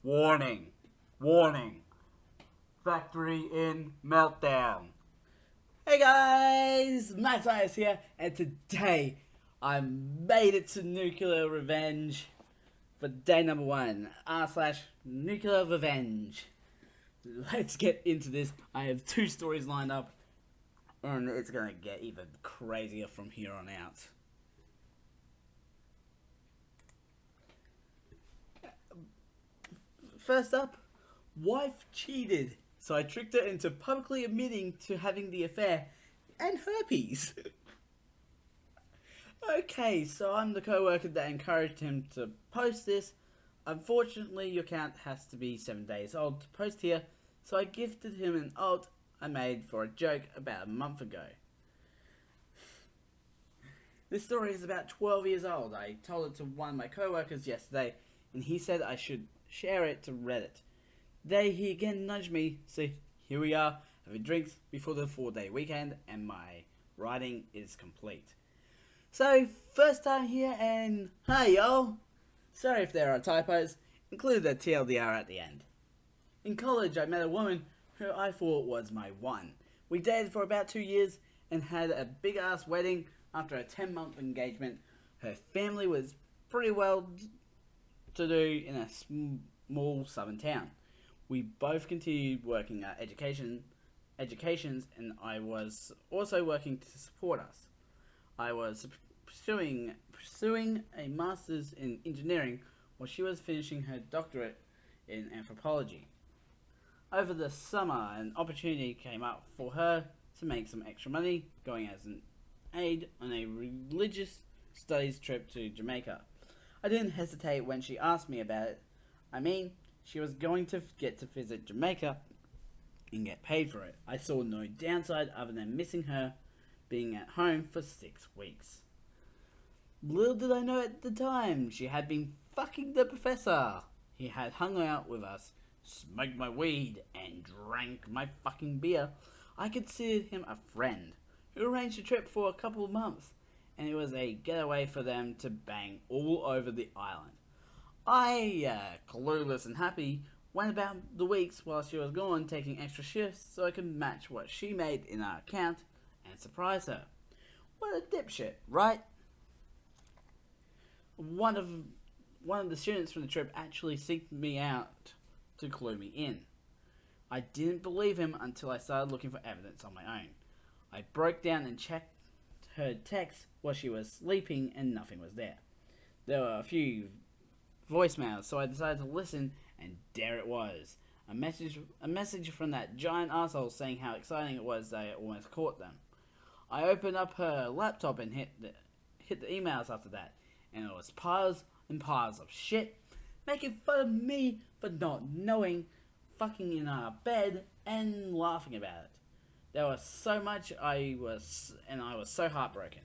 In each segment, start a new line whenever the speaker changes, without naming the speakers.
Warning. Warning. Factory in meltdown. Hey guys, NuclearRevenge here, and today I made it to Nuclear Revenge for day number 1, r/NuclearRevenge. Let's get into this. I have 2 stories lined up, and it's gonna get even crazier from here on out. First up, wife cheated, so I tricked her into publicly admitting to having the affair and herpes. Okay, so I'm the co-worker that encouraged him to post this. Unfortunately, your account has to be 7 days old to post here, so I gifted him an alt I made for a joke about a month ago. This story is about 12 years old. I told it to one of my co-workers yesterday, and he said I should share it to Reddit. He again nudged me, so here we are, having drinks before the 4-day weekend, and my writing is complete. So, first time here, and hi y'all! Sorry if there are typos, include the TLDR at the end. In college, I met a woman who I thought was my one. We dated for about 2 years, and had a big ass wedding after a 10-month engagement. Her family was pretty well to do in a small southern town. We both continued working at educations, and I was also working to support us. I was pursuing a master's in engineering while she was finishing her doctorate in anthropology. Over the summer, an opportunity came up for her to make some extra money going as an aide on a religious studies trip to Jamaica. I didn't hesitate when she asked me about it. I mean, she was going to get to visit Jamaica and get paid for it. I saw no downside other than missing her being at home for 6 weeks. Little did I know at the time, she had been fucking the professor. He had hung out with us, smoked my weed, and drank my fucking beer. I considered him a friend who arranged a trip for a couple of months, and it was a getaway for them to bang all over the island. I, clueless and happy, went about the weeks while she was gone taking extra shifts so I could match what she made in our account and surprise her. What a dipshit, right? One of the students from the trip actually seeked me out to clue me in. I didn't believe him until I started looking for evidence on my own. I broke down and checked her text while she was sleeping, and nothing was there. There were a few voicemails, so I decided to listen, and there it was. A message from that giant asshole saying how exciting it was that I almost caught them. I opened up her laptop and hit the emails after that, and it was piles and piles of shit, making fun of me for not knowing, fucking in our bed, and laughing about it. There was so much I was so heartbroken.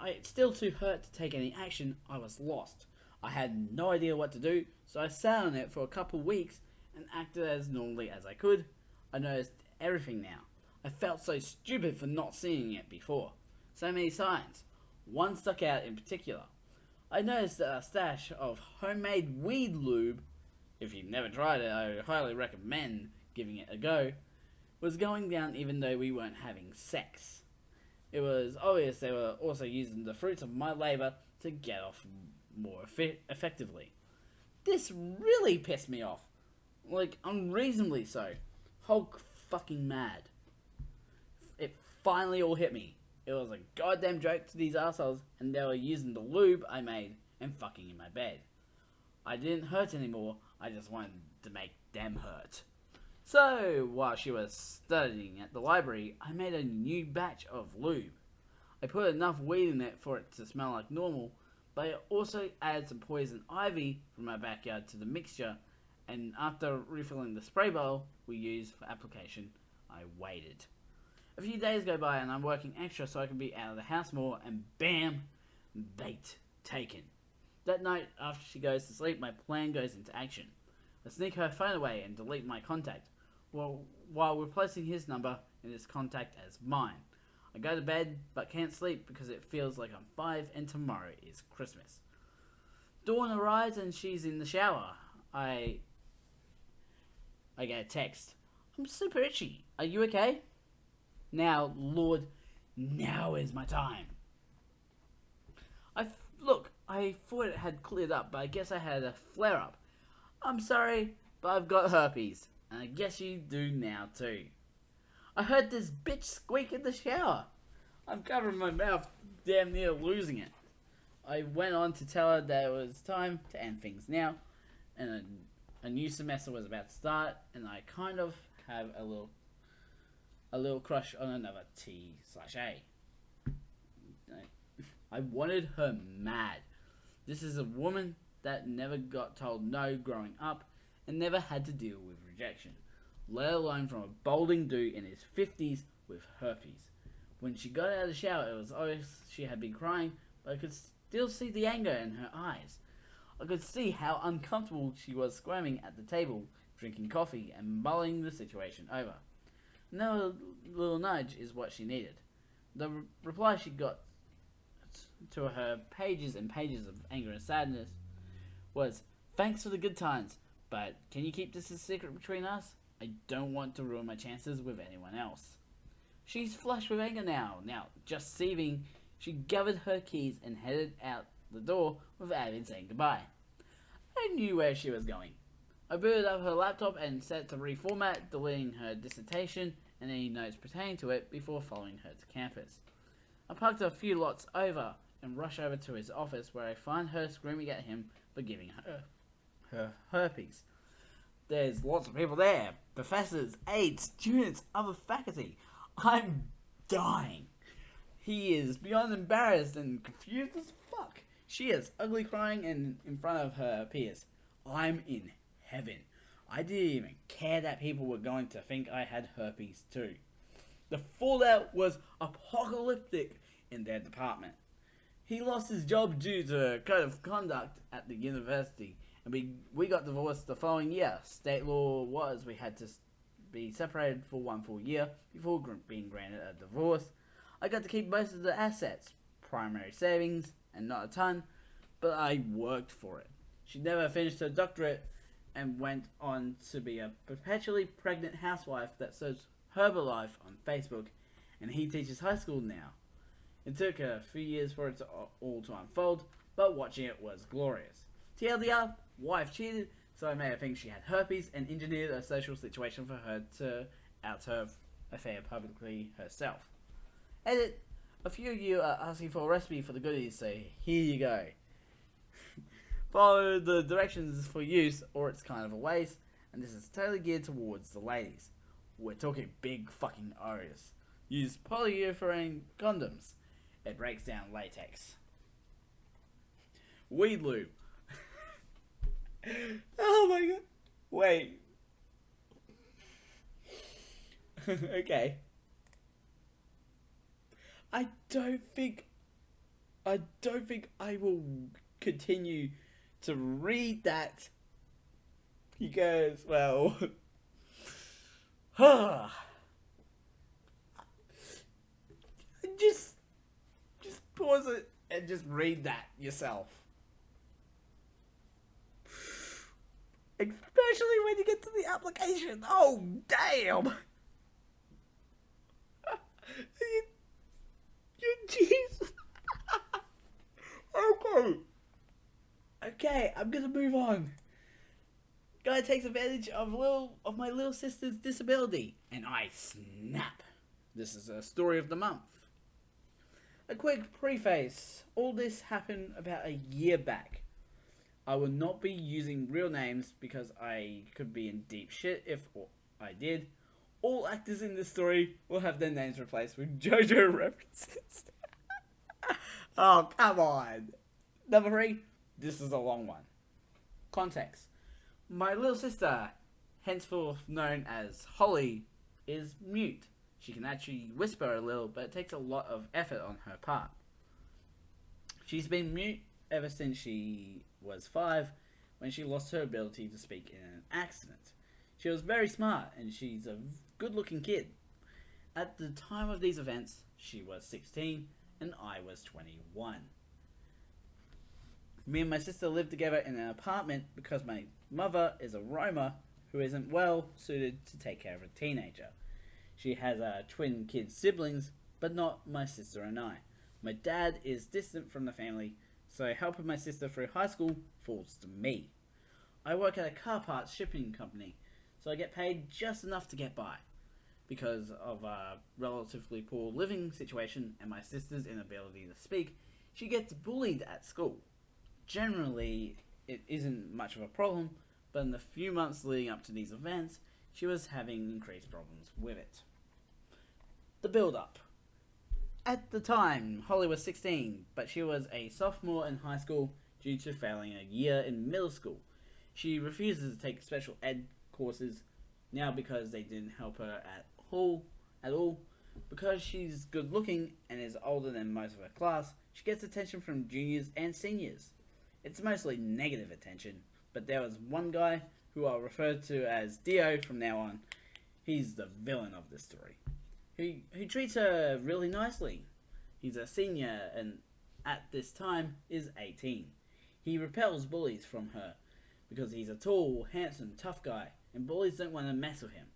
It's still too hurt to take any action. I was lost. I had no idea what to do, so I sat on it for a couple weeks and acted as normally as I could. I noticed everything now. I felt so stupid for not seeing it before. So many signs. One stuck out in particular. I noticed that a stash of homemade weed lube, if you've never tried it, I highly recommend giving it a go, was going down even though we weren't having sex. It was obvious they were also using the fruits of my labor to get off more effectively. This really pissed me off. Like, unreasonably so. Hulk fucking mad. It finally all hit me. It was a goddamn joke to these assholes, and they were using the lube I made and fucking in my bed. I didn't hurt anymore, I just wanted to make them hurt. So, while she was studying at the library, I made a new batch of lube. I put enough weed in it for it to smell like normal, but I also added some poison ivy from my backyard to the mixture, and after refilling the spray bottle we used for application, I waited. A few days go by and I'm working extra so I can be out of the house more, and bam, bait taken. That night, after she goes to sleep, my plan goes into action. I sneak her phone away and delete my contact, while replacing his number in his contact as mine. I go to bed, but can't sleep because it feels like I'm 5 and tomorrow is Christmas. Dawn arrives and she's in the shower. I get a text. I'm super itchy. Are you okay? Now, Lord, now is my time. Look, I thought it had cleared up, but I guess I had a flare-up. I'm sorry, but I've got herpes, and I guess you do now too. I heard this bitch squeak in the shower. I'm covering my mouth, damn near losing it. I went on to tell her that it was time to end things now, and a new semester was about to start, and I kind of have a little crush on another T/A. I wanted her mad. This is a woman that never got told no growing up and never had to deal with rejection, let alone from a balding dude in his 50s with herpes. When she got out of the shower, it was obvious she had been crying, but I could still see the anger in her eyes. I could see how uncomfortable she was squirming at the table, drinking coffee and mulling the situation over. Another little nudge is what she needed. The reply she got to her pages and pages of anger and sadness was, "Thanks for the good times, but can you keep this a secret between us? I don't want to ruin my chances with anyone else." She's flushed with anger now. Just seething, she gathered her keys and headed out the door without even saying goodbye. I knew where she was going. I booted up her laptop and set to reformat, deleting her dissertation and any notes pertaining to it before following her to campus. I parked a few lots over and rushed over to his office, where I find her screaming at him for giving her herpes. There's lots of people there. Professors, aides, students, other faculty. I'm dying. He is beyond embarrassed and confused as fuck. She is ugly crying and in front of her peers. I'm in heaven. I didn't even care that people were going to think I had herpes too. The fallout was apocalyptic in their department. He lost his job due to code of conduct at the university, and we got divorced the following year. State law was we had to be separated for 1 full year before being granted a divorce. I got to keep most of the assets, primary savings, and not a ton, but I worked for it. She never finished her doctorate and went on to be a perpetually pregnant housewife that serves Herbalife on Facebook, and he teaches high school now. It took a few years for it all to unfold, but watching it was glorious. TLDR, wife cheated, so I made her think she had herpes and engineered a social situation for her to out her affair publicly herself. Edit, a few of you are asking for a recipe for the goodies, so here you go. Follow the directions for use, or it's kind of a waste, and this is totally geared towards the ladies. We're talking big fucking O's. Use polyurethane condoms. It breaks down latex. Weed lube. Oh my god. Wait. Okay. I don't think I will continue to read that because, well, just pause it and just read that yourself. Especially when you get to the application. Oh, damn! You jeez. Okay, I'm gonna move on. Guy takes advantage of my little sister's disability, and I snap. This is a story of the month. A quick preface. All this happened about a year back. I will not be using real names because I could be in deep shit if I did. All actors in this story will have their names replaced with JoJo references. Oh, come on. Number 3, this is a long one. Context. My little sister, henceforth known as Holly, is mute. She can actually whisper a little, but it takes a lot of effort on her part. She's been mute ever since she was 5, when she lost her ability to speak in an accident. She was very smart, and she's a good-looking kid. At the time of these events, she was 16, and I was 21. Me and my sister live together in an apartment because my mother is a Roma who isn't well suited to take care of a teenager. She has twin kid siblings, but not my sister and I. My dad is distant from the family, so helping my sister through high school falls to me. I work at a car parts shipping company, so I get paid just enough to get by. Because of a relatively poor living situation and my sister's inability to speak, she gets bullied at school. Generally, it isn't much of a problem, but in the few months leading up to these events, she was having increased problems with it. The build-up. At the time, Holly was 16, but she was a sophomore in high school due to failing a year in middle school. She refuses to take special ed courses now because they didn't help her at all. Because she's good looking and is older than most of her class, she gets attention from juniors and seniors. It's mostly negative attention, but there was one guy who I'll refer to as Dio from now on. He's the villain of this story. He treats her really nicely. He's a senior and at this time is 18. He repels bullies from her because he's a tall, handsome, tough guy and bullies don't want to mess with him.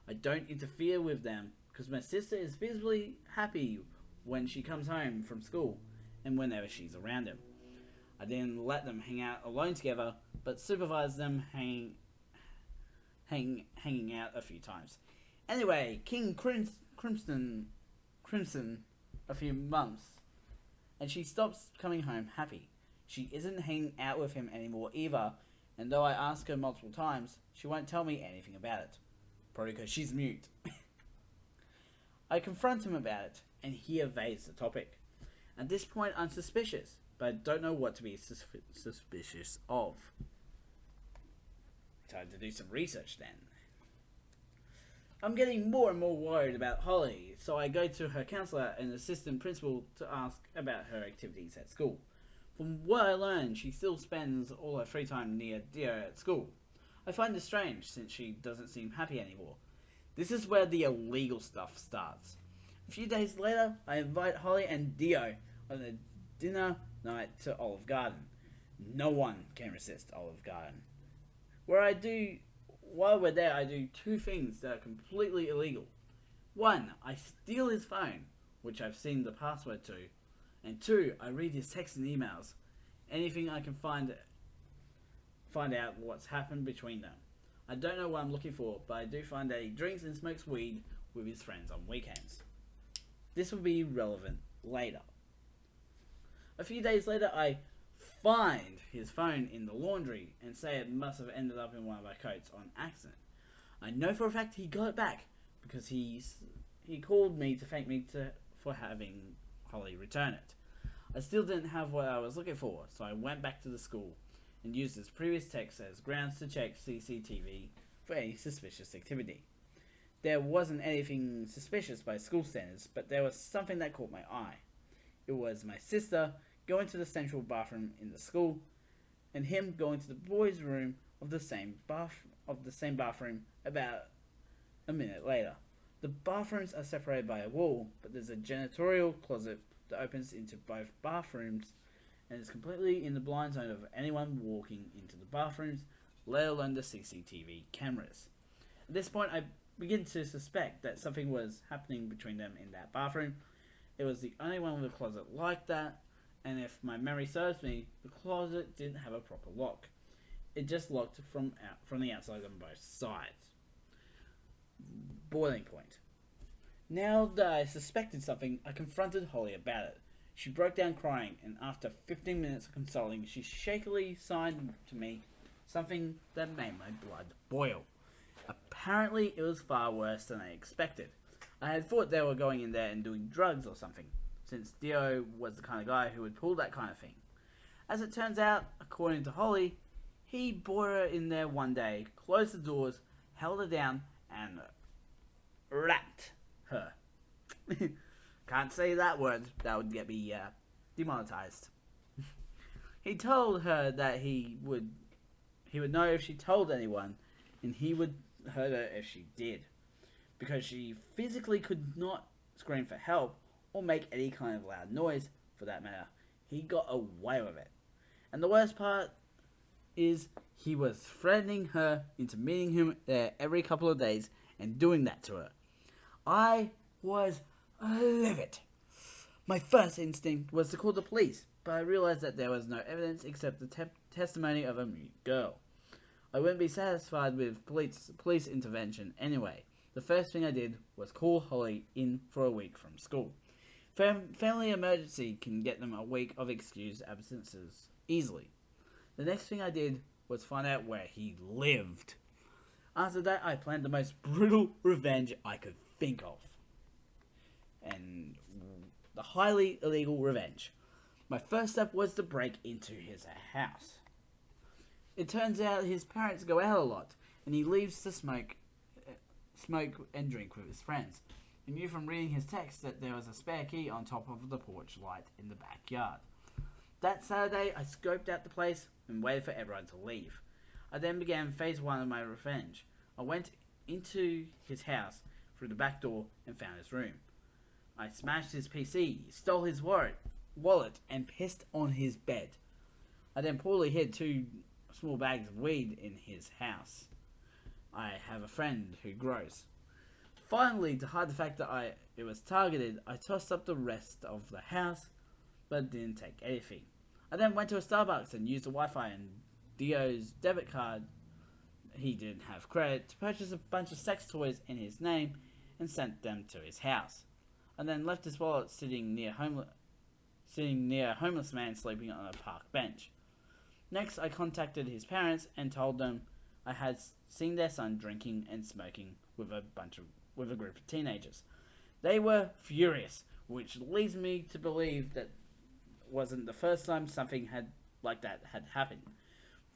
I don't interfere with them because my sister is visibly happy when she comes home from school and whenever she's around him. I didn't let them hang out alone together, but supervised them hanging out a few times. Anyway, King Crimson a few months, and she stops coming home happy. She isn't hanging out with him anymore either, and though I ask her multiple times, she won't tell me anything about it. Probably because she's mute. I confront him about it, and he evades the topic. At this point, I'm suspicious, but I don't know what to be suspicious of. Time to do some research then. I'm getting more and more worried about Holly, so I go to her counselor and assistant principal to ask about her activities at school. From what I learned, she still spends all her free time near Dio at school. I find this strange since she doesn't seem happy anymore. This is where the illegal stuff starts. A few days later, I invite Holly and Dio on a dinner night to Olive Garden. No one can resist Olive Garden. While we're there, I do two things that are completely illegal. One, I steal his phone, which I've seen the password to. And two, I read his texts and emails. Anything I can find out what's happened between them. I don't know what I'm looking for, but I do find that he drinks and smokes weed with his friends on weekends. This will be relevant later. A few days later, I find his phone in the laundry and say it must have ended up in one of my coats on accident. I know for a fact he got it back because he called me to thank me for having Holly return it. I still didn't have what I was looking for, so I went back to the school and used his previous text as grounds to check CCTV for any suspicious activity. There wasn't anything suspicious by school standards, but there was something that caught my eye. It was my sister going to the central bathroom in the school, and him going to the boys' room of the same bathroom about a minute later. The bathrooms are separated by a wall, but there's a janitorial closet that opens into both bathrooms and is completely in the blind zone of anyone walking into the bathrooms, let alone the CCTV cameras. At this point, I begin to suspect that something was happening between them in that bathroom. It was the only one with a closet like that, and if my memory serves me, the closet didn't have a proper lock. It just locked from the outside on both sides. Boiling point. Now that I suspected something, I confronted Holly about it. She broke down crying, and after 15 minutes of consoling, she shakily signed to me something that made my blood boil. Apparently, it was far worse than I expected. I had thought they were going in there and doing drugs or something, since Dio was the kind of guy who would pull that kind of thing. As it turns out, according to Holly, he brought her in there one day, closed the doors, held her down, and rapped her. Can't say that word, that would get me demonetized. He told her that he would know if she told anyone, and he would hurt her if she did, because she physically could not scream for help or make any kind of loud noise, for that matter. He got away with it. And the worst part is he was threatening her into meeting him there every couple of days and doing that to her. I was livid. My first instinct was to call the police, but I realized that there was no evidence except the testimony of a mute girl. I wouldn't be satisfied with police intervention anyway. The first thing I did was call Holly in for a week from school. Family emergency can get them a week of excused absences easily. The next thing I did was find out where he lived. After that, I planned the most brutal revenge I could think of. And the highly illegal revenge. My first step was to break into his house. It turns out his parents go out a lot, and he leaves to smoke and drink with his friends. He knew from reading his text that there was a spare key on top of the porch light in the backyard. That Saturday, I scoped out the place and waited for everyone to leave. I then began phase 1 of my revenge. I went into his house through the back door and found his room. I smashed his PC, stole his wallet, and pissed on his bed. I then poorly hid 2 small bags of weed in his house. I have a friend who grows. Finally, to hide the fact that it was targeted, I tossed up the rest of the house, but didn't take anything. I then went to a Starbucks and used the Wi-Fi and Dio's debit card. He didn't have credit to purchase a bunch of sex toys in his name and sent them to his house. I then left his wallet sitting near a homeless man sleeping on a park bench. Next, I contacted his parents and told them I had seen their son drinking and smoking with a group of teenagers. They were furious, which leads me to believe that wasn't the first time something like that had happened.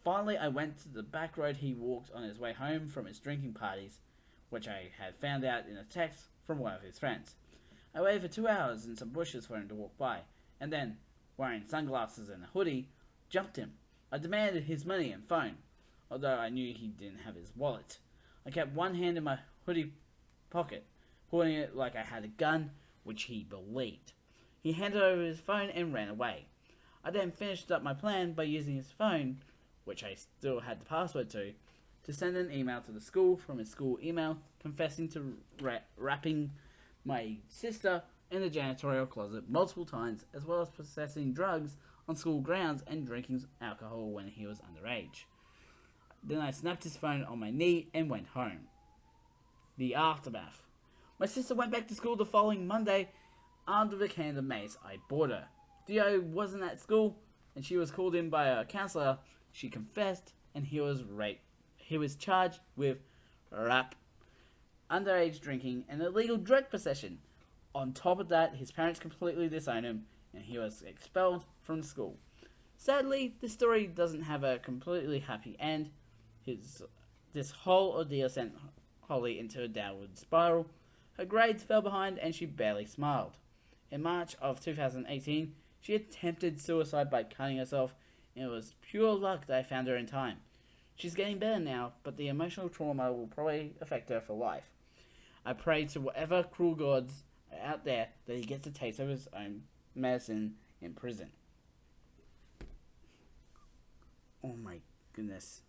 Finally, I went to the back road he walked on his way home from his drinking parties, which I had found out in a text from one of his friends. I waited for 2 hours in some bushes for him to walk by, and then, wearing sunglasses and a hoodie, jumped him. I demanded his money and phone, although I knew he didn't have his wallet. I kept one hand in my hoodie pocket, holding it like I had a gun, which he believed. He handed over his phone and ran away. I then finished up my plan by using his phone, which I still had the password to send an email to the school from his school email confessing to wrapping my sister in the janitorial closet multiple times, as well as possessing drugs on school grounds and drinking alcohol when he was underage. Then I snapped his phone on my knee and went home. The aftermath. My sister went back to school the following Monday, armed with a can of mace I bought her. Dio wasn't at school, and she was called in by a counselor. She confessed, and he was raped. He was charged with rape, underage drinking, and illegal drug possession. On top of that, his parents completely disowned him, and he was expelled from school. Sadly, the story doesn't have a completely happy end. This whole ordeal sent Holly into a downward spiral. Her grades fell behind, and she barely smiled. In March of 2018, she attempted suicide by cutting herself, and it was pure luck that I found her in time. She's getting better now, but the emotional trauma will probably affect her for life. I pray to whatever cruel gods are out there that he gets a taste of his own medicine in prison. Oh my goodness.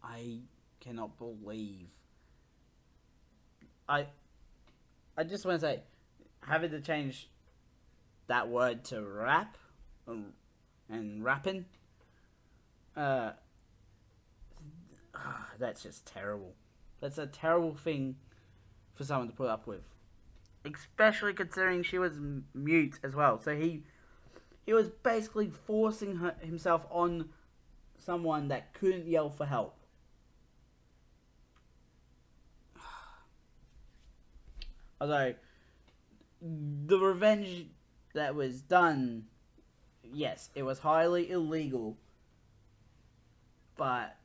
I cannot believe. I just want to say, having to change that word to rap and rapping, that's just terrible. That's a terrible thing for someone to put up with, especially considering she was mute as well. So he was basically forcing himself on someone that couldn't yell for help. Although the revenge that was done, yes, it was highly illegal. But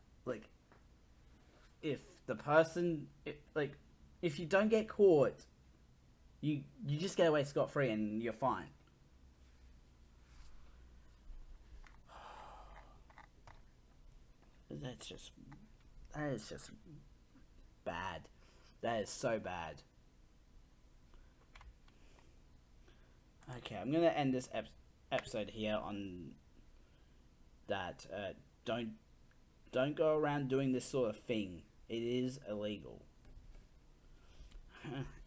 if the person, if you don't get caught, you just get away scot-free and you're fine. That is just bad. That is so bad. Okay, I'm going to end this episode here on that don't go around doing this sort of thing. It is illegal.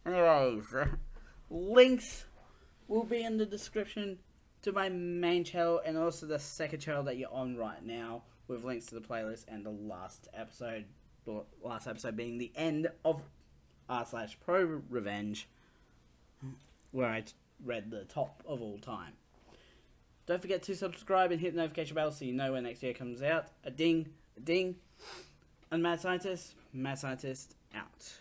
Anyways, links will be in the description to my main channel and also the second channel that you're on right now, with links to the playlist and the last episode being the end of r/pro revenge, where I read the top of all time. Don't forget to subscribe and hit the notification bell so you know when next video comes out. A ding, a ding. And Mad Scientist out.